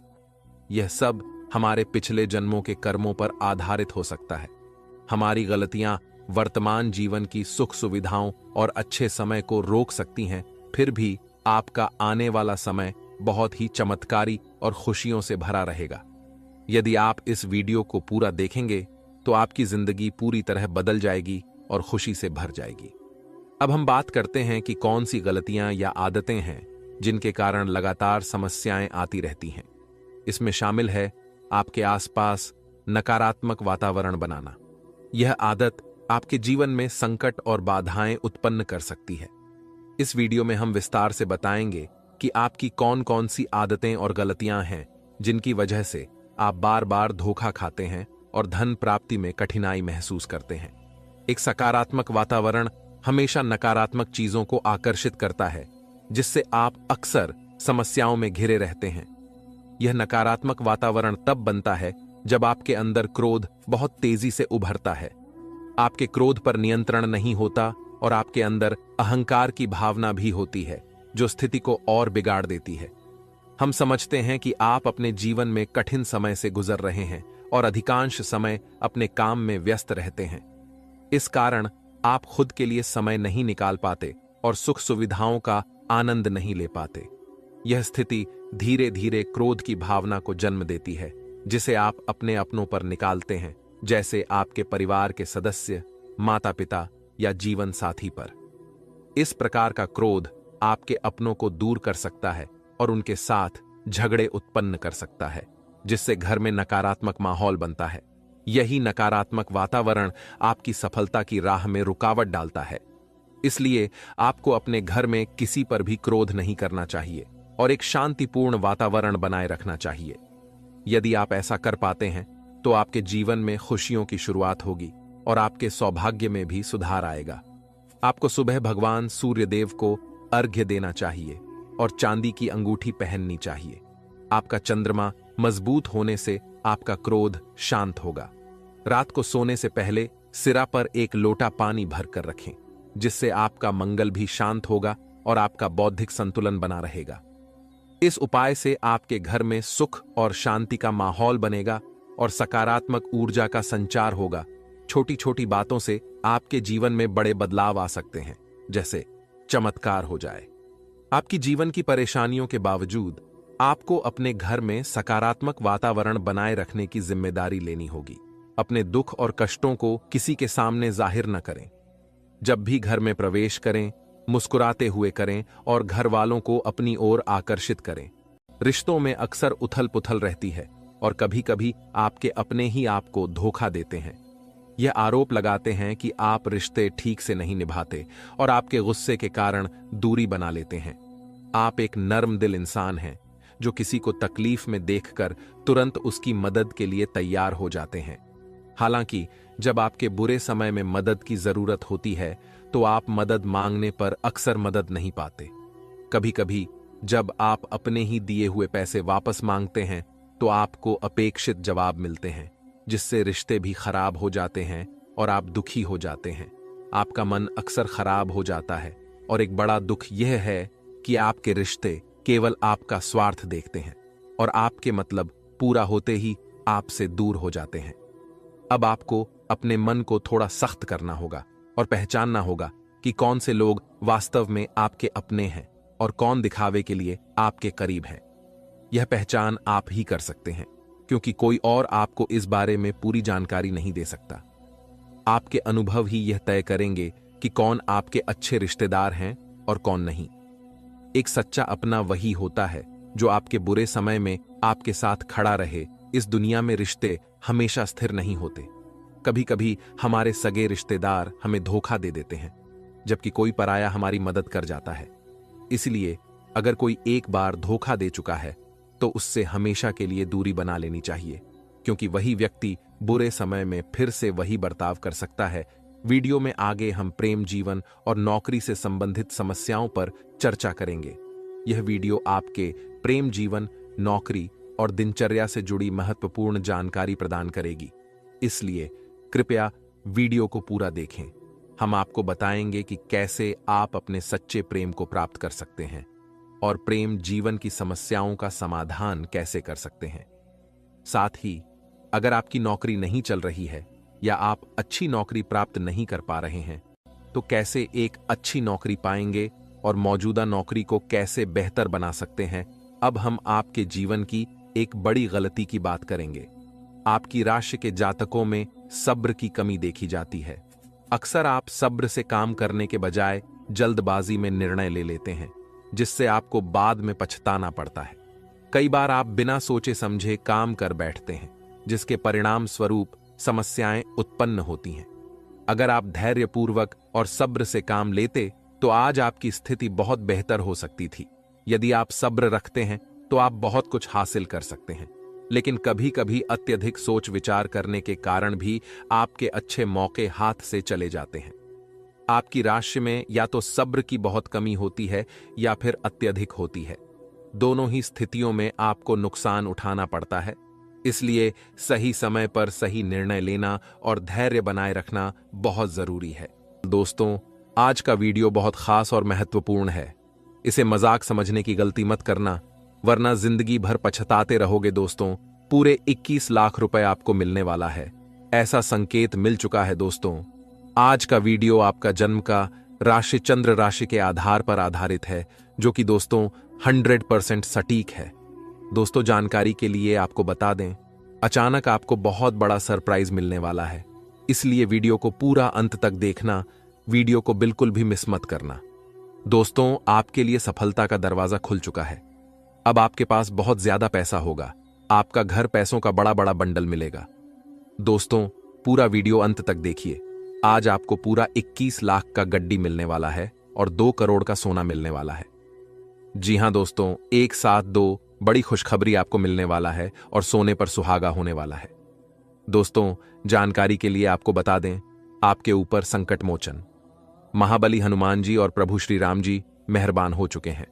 यह सब हमारे पिछले जन्मों के कर्मों पर आधारित हो सकता है। हमारी गलतियां वर्तमान जीवन की सुख सुविधाओं और अच्छे समय को रोक सकती हैं, फिर भी आपका आने वाला समय बहुत ही चमत्कारी और खुशियों से भरा रहेगा। यदि आप इस वीडियो को पूरा देखेंगे तो आपकी जिंदगी पूरी तरह बदल जाएगी और खुशी से भर जाएगी। अब हम बात करते हैं कि कौन सी गलतियां या आदतें हैं जिनके कारण लगातार समस्याएं आती रहती हैं। इसमें शामिल है आपके आसपास नकारात्मक वातावरण बनाना। यह आदत आपके जीवन में संकट और बाधाएं उत्पन्न कर सकती है। इस वीडियो में हम विस्तार से बताएंगे कि आपकी कौन कौन सी आदतें और गलतियां हैं जिनकी वजह से आप बार बार धोखा खाते हैं और धन प्राप्ति में कठिनाई महसूस करते हैं। एक सकारात्मक वातावरण हमेशा नकारात्मक चीजों को आकर्षित करता है, जिससे आप अक्सर समस्याओं में घिरे रहते हैं। यह नकारात्मक वातावरण तब बनता है जब आपके अंदर क्रोध बहुत तेजी से उभरता है। आपके क्रोध पर नियंत्रण नहीं होता और आपके अंदर अहंकार की भावना भी होती है, जो स्थिति को और बिगाड़ देती है। हम समझते हैं कि आप अपने जीवन में कठिन समय से गुजर रहे हैं और अधिकांश समय अपने काम में व्यस्त रहते हैं। इस कारण आप खुद के लिए समय नहीं निकाल पाते और सुख सुविधाओं का आनंद नहीं ले पाते। यह स्थिति धीरे धीरे क्रोध की भावना को जन्म देती है, जिसे आप अपने अपनों पर निकालते हैं, जैसे आपके परिवार के सदस्य, माता पिता या जीवन साथी पर। इस प्रकार का क्रोध आपके अपनों को दूर कर सकता है और उनके साथ झगड़े उत्पन्न कर सकता है, जिससे घर में नकारात्मक माहौल बनता है। यही नकारात्मक वातावरण आपकी सफलता की राह में रुकावट डालता है। इसलिए आपको अपने घर में किसी पर भी क्रोध नहीं करना चाहिए और एक शांतिपूर्ण वातावरण बनाए रखना चाहिए। यदि आप ऐसा कर पाते हैं तो आपके जीवन में खुशियों की शुरुआत होगी और आपके सौभाग्य में भी सुधार आएगा। आपको सुबह भगवान सूर्यदेव को अर्घ्य देना चाहिए और चांदी की अंगूठी पहननी चाहिए। आपका चंद्रमा मजबूत होने से आपका क्रोध शांत होगा। रात को सोने से पहले सिरा पर एक लोटा पानी भर कर रखें, जिससे आपका मंगल भी शांत होगा और आपका बौद्धिक संतुलन बना रहेगा। इस उपाय से आपके घर में सुख और शांति का माहौल बनेगा और सकारात्मक ऊर्जा का संचार होगा। छोटी छोटी बातों से आपके जीवन में बड़े बदलाव आ सकते हैं, जैसे चमत्कार हो जाए। आपकी जीवन की परेशानियों के बावजूद आपको अपने घर में सकारात्मक वातावरण बनाए रखने की जिम्मेदारी लेनी होगी। अपने दुख और कष्टों को किसी के सामने जाहिर न करें। जब भी घर में प्रवेश करें, मुस्कुराते हुए करें और घर वालों को अपनी ओर आकर्षित करें। रिश्तों में अक्सर उथल पुथल रहती है और कभी कभी आपके अपने ही आपको धोखा देते हैं। यह आरोप लगाते हैं कि आप रिश्ते ठीक से नहीं निभाते और आपके गुस्से के कारण दूरी बना लेते हैं। आप एक नर्म दिल इंसान हैं जो किसी को तकलीफ में देखकर तुरंत उसकी मदद के लिए तैयार हो जाते हैं। हालांकि जब आपके बुरे समय में मदद की जरूरत होती है तो आप मदद मांगने पर अक्सर मदद नहीं पाते। कभी कभी जब आप अपने ही दिए हुए पैसे वापस मांगते हैं तो आपको अपेक्षित जवाब मिलते हैं, जिससे रिश्ते भी खराब हो जाते हैं और आप दुखी हो जाते हैं। आपका मन अक्सर खराब हो जाता है और एक बड़ा दुख यह है कि आपके रिश्ते केवल आपका स्वार्थ देखते हैं और आपके मतलब पूरा होते ही आपसे दूर हो जाते हैं। अब आपको अपने मन को थोड़ा सख्त करना होगा और पहचानना होगा कि कौन से लोग वास्तव में आपके अपने हैं और कौन दिखावे के लिए आपके करीब है। यह पहचान आप ही कर सकते हैं, क्योंकि कोई और आपको इस बारे में पूरी जानकारी नहीं दे सकता। आपके अनुभव ही यह तय करेंगे कि कौन आपके अच्छे रिश्तेदार हैं और कौन नहीं। एक सच्चा अपना वही होता है जो आपके बुरे समय में आपके साथ खड़ा रहे। इस दुनिया में रिश्ते हमेशा स्थिर नहीं होते। कभी कभी हमारे सगे रिश्तेदार हमें धोखा दे देते हैं, जबकि कोई पराया हमारी मदद कर जाता है। इसलिए अगर कोई एक बार धोखा दे चुका है तो उससे हमेशा के लिए दूरी बना लेनी चाहिए, क्योंकि वही व्यक्ति बुरे समय में फिर से वही बर्ताव कर सकता है। वीडियो में आगे हम प्रेम जीवन और नौकरी से संबंधित समस्याओं पर चर्चा करेंगे। यह वीडियो आपके प्रेम जीवन, नौकरी और दिनचर्या से जुड़ी महत्वपूर्ण जानकारी प्रदान करेगी, इसलिए कृपया वीडियो को पूरा देखें। हम आपको बताएंगे कि कैसे आप अपने सच्चे प्रेम को प्राप्त कर सकते हैं और प्रेम जीवन की समस्याओं का समाधान कैसे कर सकते हैं। साथ ही अगर आपकी नौकरी नहीं चल रही है या आप अच्छी नौकरी प्राप्त नहीं कर पा रहे हैं तो कैसे एक अच्छी नौकरी पाएंगे और मौजूदा नौकरी को कैसे बेहतर बना सकते हैं। अब हम आपके जीवन की एक बड़ी गलती की बात करेंगे। आपकी राशि के जातकों में सब्र की कमी देखी जाती है। अक्सर आप सब्र से काम करने के बजाय जल्दबाजी में निर्णय ले लेते हैं, जिससे आपको बाद में पछताना पड़ता है। कई बार आप बिना सोचे समझे काम कर बैठते हैं, जिसके परिणाम स्वरूप समस्याएं उत्पन्न होती हैं। अगर आप धैर्यपूर्वक और सब्र से काम लेते तो आज आपकी स्थिति बहुत बेहतर हो सकती थी। यदि आप सब्र रखते हैं तो आप बहुत कुछ हासिल कर सकते हैं, लेकिन कभी कभी अत्यधिक सोच विचार करने के कारण भी आपके अच्छे मौके हाथ से चले जाते हैं। आपकी राशि में या तो सब्र की बहुत कमी होती है या फिर अत्यधिक होती है। दोनों ही स्थितियों में आपको नुकसान उठाना पड़ता है। इसलिए सही समय पर सही निर्णय लेना और धैर्य बनाए रखना बहुत जरूरी है। दोस्तों, आज का वीडियो बहुत खास और महत्वपूर्ण है। इसे मजाक समझने की गलती मत करना, वरना जिंदगी भर पछताते रहोगे। दोस्तों, पूरे 21 लाख रुपए आपको मिलने वाला है, ऐसा संकेत मिल चुका है। दोस्तों, आज का वीडियो आपका जन्म का राशि चंद्र राशि के आधार पर आधारित है, जो कि दोस्तों 100% सटीक है। दोस्तों, जानकारी के लिए आपको बता दें, अचानक आपको बहुत बड़ा सरप्राइज मिलने वाला है, इसलिए वीडियो को पूरा अंत तक देखना। वीडियो को बिल्कुल भी मिस मत करना। दोस्तों, आपके लिए सफलता का दरवाजा खुल चुका है। अब आपके पास बहुत ज्यादा पैसा होगा। आपका घर पैसों का बड़ा बड़ा बंडल मिलेगा। दोस्तों, पूरा वीडियो अंत तक देखिए। आज आपको पूरा 21 लाख का गड्डी मिलने वाला है और 2 करोड़ का सोना मिलने वाला है। जी हां दोस्तों, एक साथ 2 बड़ी खुशखबरी आपको मिलने वाला है और सोने पर सुहागा होने वाला है। दोस्तों, जानकारी के लिए आपको बता दें, आपके ऊपर संकट मोचन महाबली हनुमान जी और प्रभु श्री राम जी मेहरबान हो चुके हैं।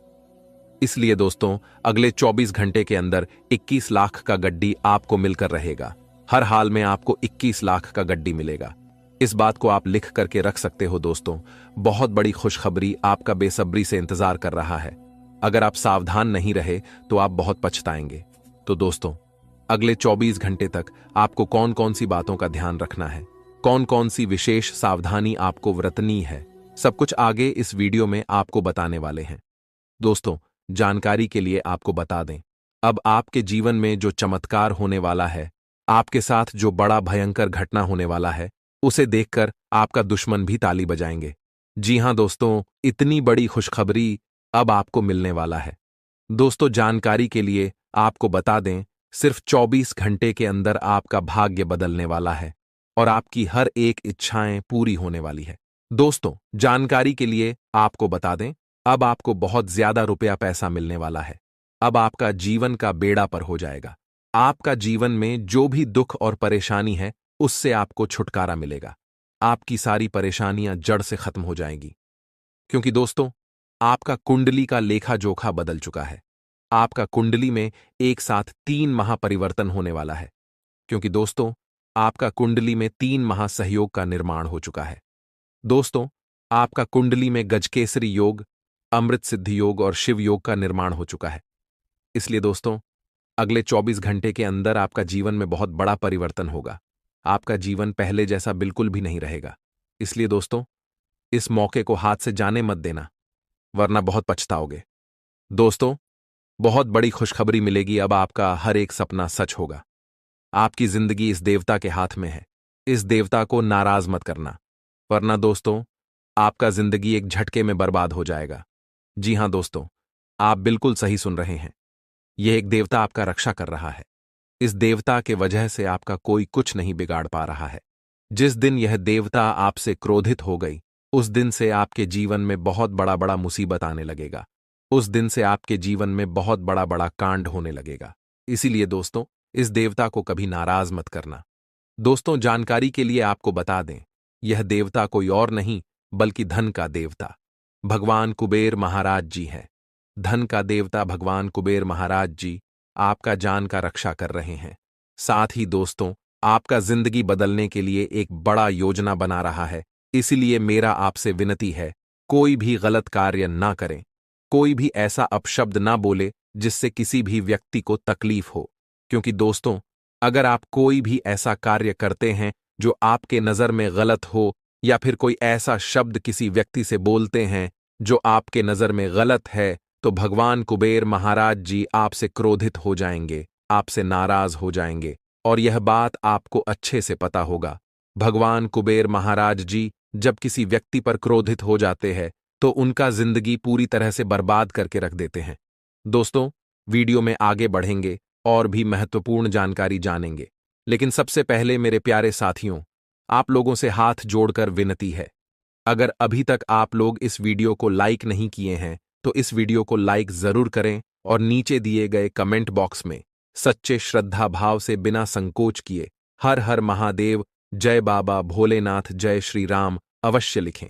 इसलिए दोस्तों, अगले 24 घंटे के अंदर 21 लाख का गड्डी आपको मिलकर रहेगा। हर हाल में आपको 21 लाख का गड्डी मिलेगा। इस बात को आप लिख करके रख सकते हो। दोस्तों, बहुत बड़ी खुशखबरी आपका बेसब्री से इंतजार कर रहा है। अगर आप सावधान नहीं रहे तो आप बहुत पछताएंगे। तो दोस्तों, अगले 24 घंटे तक आपको कौन कौन सी बातों का ध्यान रखना है, कौन कौन सी विशेष सावधानी आपको बरतनी है, सब कुछ आगे इस वीडियो में आपको बताने वाले हैं। दोस्तों, जानकारी के लिए आपको बता दें, अब आपके जीवन में जो चमत्कार होने वाला है, आपके साथ जो बड़ा भयंकर घटना होने वाला है, उसे देखकर आपका दुश्मन भी ताली बजाएंगे। जी हां दोस्तों, इतनी बड़ी खुशखबरी अब आपको मिलने वाला है। दोस्तों, जानकारी के लिए आपको बता दें, सिर्फ 24 घंटे के अंदर आपका भाग्य बदलने वाला है और आपकी हर एक इच्छाएं पूरी होने वाली है। दोस्तों, जानकारी के लिए आपको बता दें, अब आपको बहुत ज्यादा रुपया पैसा मिलने वाला है। अब आपका जीवन का बेड़ा पर हो जाएगा। आपका जीवन में जो भी दुख और परेशानी है, उससे आपको छुटकारा मिलेगा। आपकी सारी परेशानियां जड़ से खत्म हो जाएंगी। क्योंकि दोस्तों, आपका कुंडली का लेखा जोखा बदल चुका है। आपका कुंडली में एक साथ 3 महापरिवर्तन होने वाला है। क्योंकि दोस्तों, आपका कुंडली में 3 महासहयोग का निर्माण हो चुका है। दोस्तों, आपका कुंडली में गजकेसरी योग, अमृत सिद्धि योग और शिव योग का निर्माण हो चुका है। इसलिए दोस्तों, अगले 24 घंटे के अंदर आपका जीवन में बहुत बड़ा परिवर्तन होगा। आपका जीवन पहले जैसा बिल्कुल भी नहीं रहेगा। इसलिए दोस्तों, इस मौके को हाथ से जाने मत देना, वरना बहुत पछताओगे। दोस्तों, बहुत बड़ी खुशखबरी मिलेगी। अब आपका हर एक सपना सच होगा। आपकी जिंदगी इस देवता के हाथ में है। इस देवता को नाराज मत करना, वरना दोस्तों, आपका जिंदगी एक झटके में बर्बाद हो जाएगा। जी हां दोस्तों, आप बिल्कुल सही सुन रहे हैं। यह एक देवता आपका रक्षा कर रहा है। इस देवता के वजह से आपका कोई कुछ नहीं बिगाड़ पा रहा है। जिस दिन यह देवता आपसे क्रोधित हो गई, उस दिन से आपके जीवन में बहुत बड़ा बड़ा मुसीबत आने लगेगा। उस दिन से आपके जीवन में बहुत बड़ा बड़ा कांड होने लगेगा। इसीलिए दोस्तों, इस देवता को कभी नाराज मत करना। दोस्तों, जानकारी के लिए आपको बता दें, यह देवता कोई और नहीं बल्कि धन का देवता भगवान कुबेर महाराज जी है। धन का देवता भगवान कुबेर महाराज जी आपका जान का रक्षा कर रहे हैं। साथ ही दोस्तों, आपका जिंदगी बदलने के लिए एक बड़ा योजना बना रहा है। इसलिए मेरा आपसे विनती है, कोई भी गलत कार्य ना करें। कोई भी ऐसा अपशब्द ना बोले जिससे किसी भी व्यक्ति को तकलीफ हो। क्योंकि दोस्तों, अगर आप कोई भी ऐसा कार्य करते हैं जो आपके नज़र में गलत हो, या फिर कोई ऐसा शब्द किसी व्यक्ति से बोलते हैं जो आपके नज़र में गलत है, तो भगवान कुबेर महाराज जी आपसे क्रोधित हो जाएंगे, आपसे नाराज हो जाएंगे। और यह बात आपको अच्छे से पता होगा। भगवान कुबेर महाराज जी जब किसी व्यक्ति पर क्रोधित हो जाते हैं, तो उनका जिंदगी पूरी तरह से बर्बाद करके रख देते हैं। दोस्तों, वीडियो में आगे बढ़ेंगे और भी महत्वपूर्ण जानकारी जानेंगे। लेकिन सबसे पहले मेरे प्यारे साथियों, आप लोगों से हाथ जोड़कर विनती है, अगर अभी तक आप लोग इस वीडियो को लाइक नहीं किए हैं, तो इस वीडियो को लाइक जरूर करें और नीचे दिए गए कमेंट बॉक्स में सच्चे श्रद्धा भाव से बिना संकोच किए हर हर महादेव, जय बाबा भोलेनाथ, जय श्री राम अवश्य लिखें।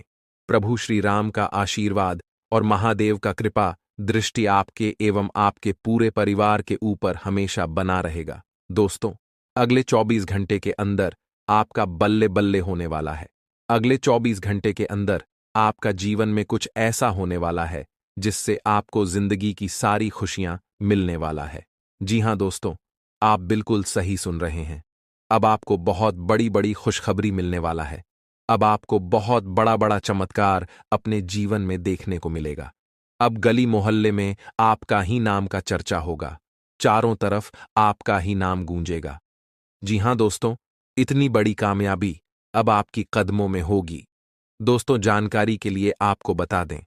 प्रभु श्री राम का आशीर्वाद और महादेव का कृपा दृष्टि आपके एवं आपके पूरे परिवार के ऊपर हमेशा बना रहेगा। दोस्तों, अगले 24 घंटे के अंदर आपका बल्ले बल्ले होने वाला है। अगले 24 घंटे के अंदर आपका जीवन में कुछ ऐसा होने वाला है जिससे आपको जिंदगी की सारी खुशियां मिलने वाला है। जी हां दोस्तों, आप बिल्कुल सही सुन रहे हैं। अब आपको बहुत बड़ी बड़ी खुशखबरी मिलने वाला है। अब आपको बहुत बड़ा बड़ा चमत्कार अपने जीवन में देखने को मिलेगा। अब गली मोहल्ले में आपका ही नाम का चर्चा होगा। चारों तरफ आपका ही नाम गूंजेगा। जी हां दोस्तों, इतनी बड़ी कामयाबी अब आपकी कदमों में होगी। दोस्तों, जानकारी के लिए आपको बता दें,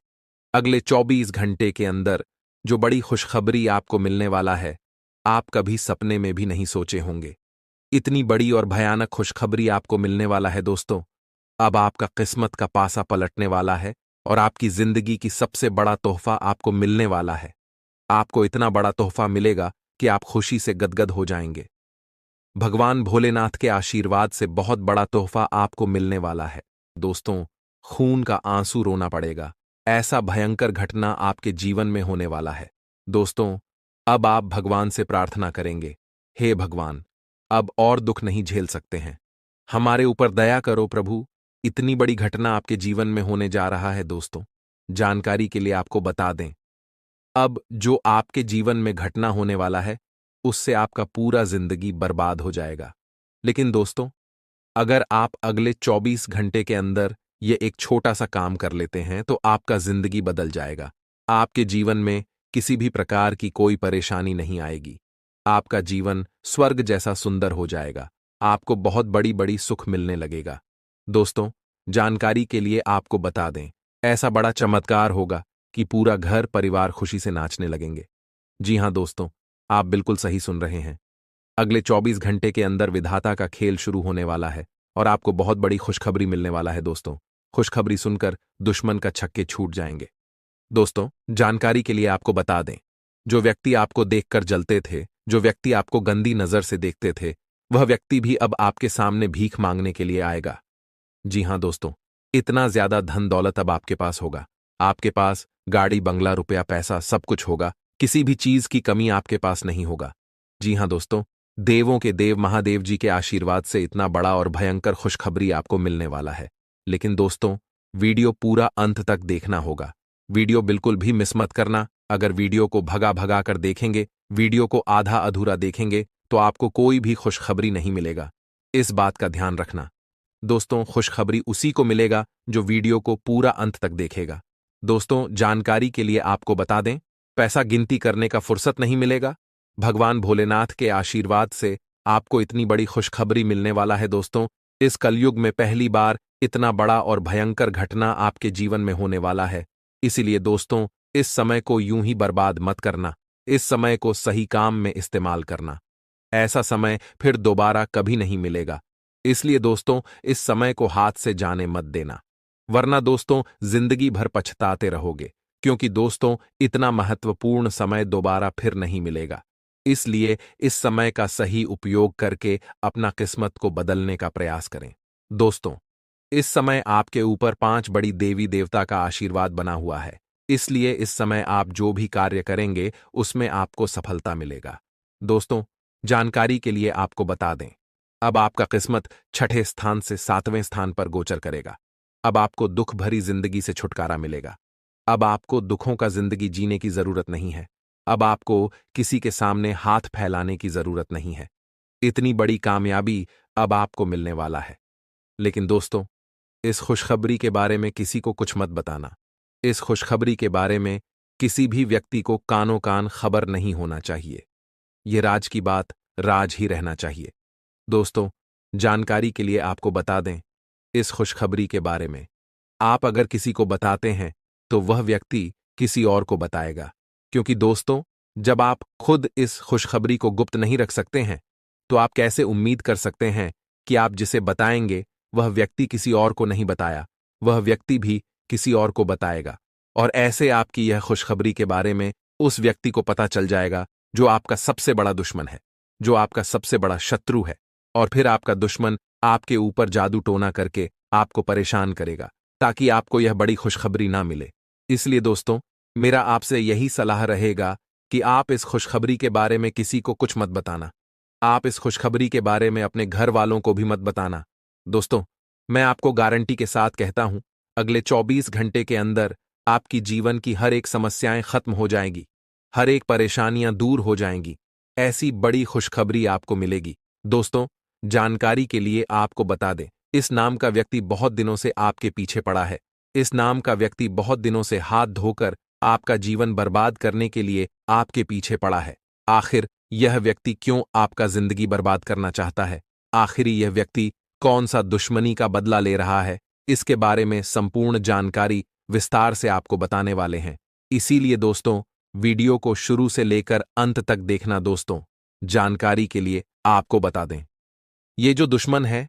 अगले 24 घंटे के अंदर जो बड़ी खुशखबरी आपको मिलने वाला है, आप कभी सपने में भी नहीं सोचे होंगे। इतनी बड़ी और भयानक खुशखबरी आपको मिलने वाला है दोस्तों। अब आपका किस्मत का पासा पलटने वाला है और आपकी जिंदगी की सबसे बड़ा तोहफा आपको मिलने वाला है। आपको इतना बड़ा तोहफा मिलेगा कि आप खुशी से गदगद हो जाएंगे। भगवान भोलेनाथ के आशीर्वाद से बहुत बड़ा तोहफा आपको मिलने वाला है। दोस्तों, खून का आंसू रोना पड़ेगा। ऐसा भयंकर घटना आपके जीवन में होने वाला है। दोस्तों, अब आप भगवान से प्रार्थना करेंगे, हे भगवान, अब और दुख नहीं झेल सकते हैं, हमारे ऊपर दया करो प्रभु। इतनी बड़ी घटना आपके जीवन में होने जा रहा है। दोस्तों, जानकारी के लिए आपको बता दें, अब जो आपके जीवन में घटना होने वाला है, उससे आपका पूरा जिंदगी बर्बाद हो जाएगा। लेकिन दोस्तों, अगर आप अगले 24 घंटे के अंदर ये एक छोटा सा काम कर लेते हैं, तो आपका जिंदगी बदल जाएगा। आपके जीवन में किसी भी प्रकार की कोई परेशानी नहीं आएगी। आपका जीवन स्वर्ग जैसा सुंदर हो जाएगा। आपको बहुत बड़ी बड़ी सुख मिलने लगेगा। दोस्तों, जानकारी के लिए आपको बता दें, ऐसा बड़ा चमत्कार होगा कि पूरा घर परिवार खुशी से नाचने लगेंगे। जी हां दोस्तों, आप बिल्कुल सही सुन रहे हैं। अगले 24 घंटे के अंदर विधाता का खेल शुरू होने वाला है और आपको बहुत बड़ी खुशखबरी मिलने वाला है दोस्तों। खुशखबरी सुनकर दुश्मन का छक्के छूट जाएंगे। दोस्तों, जानकारी के लिए आपको बता दें, जो व्यक्ति आपको देखकर जलते थे, जो व्यक्ति आपको गंदी नजर से देखते थे, वह व्यक्ति भी अब आपके सामने भीख मांगने के लिए आएगा। जी हां दोस्तों, इतना ज्यादा धन दौलत अब आपके पास होगा। आपके पास गाड़ी, बंगला, रुपया, पैसा सब कुछ होगा। किसी भी चीज की कमी आपके पास नहीं होगा। जी हां दोस्तों, देवों के देव महादेव जी के आशीर्वाद से इतना बड़ा और भयंकर खुशखबरी आपको मिलने वाला है। लेकिन दोस्तों, वीडियो पूरा अंत तक देखना होगा। वीडियो बिल्कुल भी मिस मत करना। अगर वीडियो को भगा भगा कर देखेंगे, वीडियो को आधा अधूरा देखेंगे, तो आपको कोई भी खुशखबरी नहीं मिलेगा। इस बात का ध्यान रखना। दोस्तों, खुशखबरी उसी को मिलेगा जो वीडियो को पूरा अंत तक देखेगा। दोस्तों, जानकारी के लिए आपको बता दें, पैसा गिनती करने का फुर्सत नहीं मिलेगा। भगवान भोलेनाथ के आशीर्वाद से आपको इतनी बड़ी खुशखबरी मिलने वाला है। दोस्तों, इस कलयुग में पहली बार इतना बड़ा और भयंकर घटना आपके जीवन में होने वाला है। इसीलिए दोस्तों, इस समय को यूं ही बर्बाद मत करना। इस समय को सही काम में इस्तेमाल करना। ऐसा समय फिर दोबारा कभी नहीं मिलेगा। इसलिए दोस्तों, इस समय को हाथ से जाने मत देना, वरना दोस्तों जिंदगी भर पछताते रहोगे। क्योंकि दोस्तों, इतना महत्वपूर्ण समय दोबारा फिर नहीं मिलेगा। इसलिए इस समय का सही उपयोग करके अपना किस्मत को बदलने का प्रयास करें। दोस्तों, इस समय आपके ऊपर 5 बड़ी देवी देवता का आशीर्वाद बना हुआ है। इसलिए इस समय आप जो भी कार्य करेंगे उसमें आपको सफलता मिलेगा। दोस्तों, जानकारी के लिए आपको बता दें, अब आपका किस्मत 6ठे स्थान से 7वें स्थान पर गोचर करेगा। अब आपको दुख भरी जिंदगी से छुटकारा मिलेगा। अब आपको दुखों का जिंदगी जीने की जरूरत नहीं है। अब आपको किसी के सामने हाथ फैलाने की जरूरत नहीं है। इतनी बड़ी कामयाबी अब आपको मिलने वाला है। लेकिन दोस्तों, इस खुशखबरी के बारे में किसी को कुछ मत बताना। इस खुशखबरी के बारे में किसी भी व्यक्ति को कानो कान खबर नहीं होना चाहिए। ये राज की बात राज ही रहना चाहिए। दोस्तों, जानकारी के लिए आपको बता दें, इस खुशखबरी के बारे में आप अगर किसी को बताते हैं तो वह व्यक्ति किसी और को बताएगा। क्योंकि दोस्तों, जब आप खुद इस खुशखबरी को गुप्त नहीं रख सकते हैं, तो आप कैसे उम्मीद कर सकते हैं कि आप जिसे बताएंगे वह व्यक्ति किसी और को नहीं बताया, वह व्यक्ति भी किसी और को बताएगा। और ऐसे आपकी यह खुशखबरी के बारे में उस व्यक्ति को पता चल जाएगा जो आपका सबसे बड़ा दुश्मन है, जो आपका सबसे बड़ा शत्रु है। और फिर आपका दुश्मन आपके ऊपर जादू टोना करके आपको परेशान करेगा ताकि आपको यह बड़ी खुशखबरी ना मिले। इसलिए दोस्तों, मेरा आपसे यही सलाह रहेगा कि आप इस खुशखबरी के बारे में किसी को कुछ मत बताना। आप इस खुशखबरी के बारे में अपने घर वालों को भी मत बताना। दोस्तों, मैं आपको गारंटी के साथ कहता हूं, अगले 24 घंटे के अंदर आपकी जीवन की हर एक समस्याएं खत्म हो जाएंगी, हर एक परेशानियां दूर हो जाएंगी। ऐसी बड़ी खुशखबरी आपको मिलेगी। दोस्तों, जानकारी के लिए आपको बता दें, इस नाम का व्यक्ति बहुत दिनों से आपके पीछे पड़ा है। इस नाम का व्यक्ति बहुत दिनों से हाथ धोकर आपका जीवन बर्बाद करने के लिए आपके पीछे पड़ा है। आखिर यह व्यक्ति क्यों आपका जिंदगी बर्बाद करना चाहता है? आखिर यह व्यक्ति कौन सा दुश्मनी का बदला ले रहा है? इसके बारे में संपूर्ण जानकारी विस्तार से आपको बताने वाले हैं। इसीलिए दोस्तों, वीडियो को शुरू से लेकर अंत तक देखना। दोस्तों, जानकारी के लिए आपको बता दें, ये जो दुश्मन है,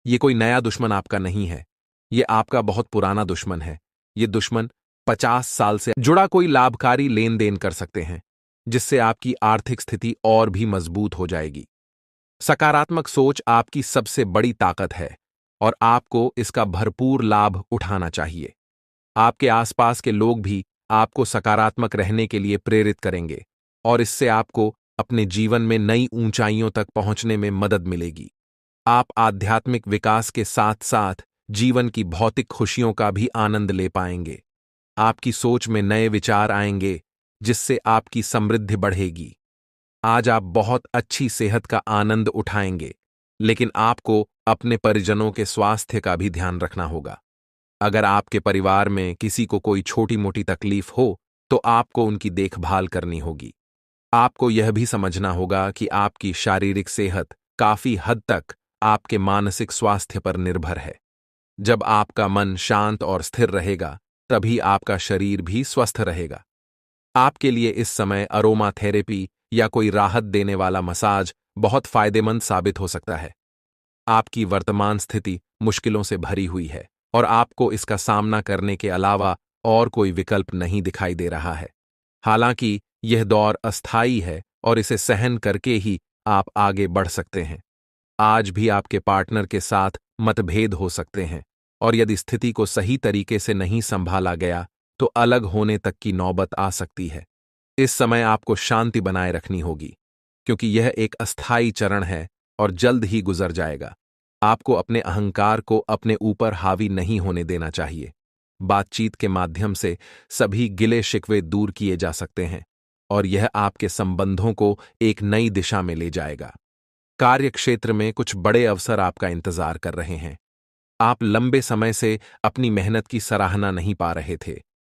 ये कोई नया दुश्मन आपका नहीं है। ये आपका बहुत पुराना दुश्मन है। ये दुश्मन 50 साल से जुड़ा कोई लाभकारी लेन देन कर सकते हैं, जिससे आपकी आर्थिक स्थिति और भी मजबूत हो जाएगी। सकारात्मक सोच आपकी सबसे बड़ी ताकत है और आपको इसका भरपूर लाभ उठाना चाहिए। आपके आसपास के लोग भी आपको सकारात्मक रहने के लिए प्रेरित करेंगे और इससे आपको अपने जीवन में नई ऊंचाइयों तक पहुंचने में मदद मिलेगी। आप आध्यात्मिक विकास के साथ साथ जीवन की भौतिक खुशियों का भी आनंद ले पाएंगे। आपकी सोच में नए विचार आएंगे, जिससे आपकी समृद्धि बढ़ेगी। आज आप बहुत अच्छी सेहत का आनंद उठाएंगे, लेकिन आपको अपने परिजनों के स्वास्थ्य का भी ध्यान रखना होगा। अगर आपके परिवार में किसी को कोई छोटी मोटी तकलीफ हो, तो आपको उनकी देखभाल करनी होगी। आपको यह भी समझना होगा कि आपकी शारीरिक सेहत काफी हद तक आपके मानसिक स्वास्थ्य पर निर्भर है। जब आपका मन शांत और स्थिर रहेगा, तभी आपका शरीर भी स्वस्थ रहेगा। आपके लिए इस समय अरोमा थेरेपी या कोई राहत देने वाला मसाज बहुत फायदेमंद साबित हो सकता है। आपकी वर्तमान स्थिति मुश्किलों से भरी हुई है और आपको इसका सामना करने के अलावा और कोई विकल्प नहीं दिखाई दे रहा है। हालांकि यह दौर अस्थायी है और इसे सहन करके ही आप आगे बढ़ सकते हैं। आज भी आपके पार्टनर के साथ मतभेद हो सकते हैं और यदि स्थिति को सही तरीके से नहीं संभाला गया तो अलग होने तक की नौबत आ सकती है। इस समय आपको शांति बनाए रखनी होगी, क्योंकि यह एक अस्थायी चरण है और जल्द ही गुजर जाएगा। आपको अपने अहंकार को अपने ऊपर हावी नहीं होने देना चाहिए। बातचीत के माध्यम से सभी गिले शिकवे दूर किए जा सकते हैं और यह आपके संबंधों को एक नई दिशा में ले जाएगा। कार्य क्षेत्र में कुछ बड़े अवसर आपका इंतजार कर रहे हैं। आप लंबे समय से अपनी मेहनत की सराहना नहीं पा रहे थे,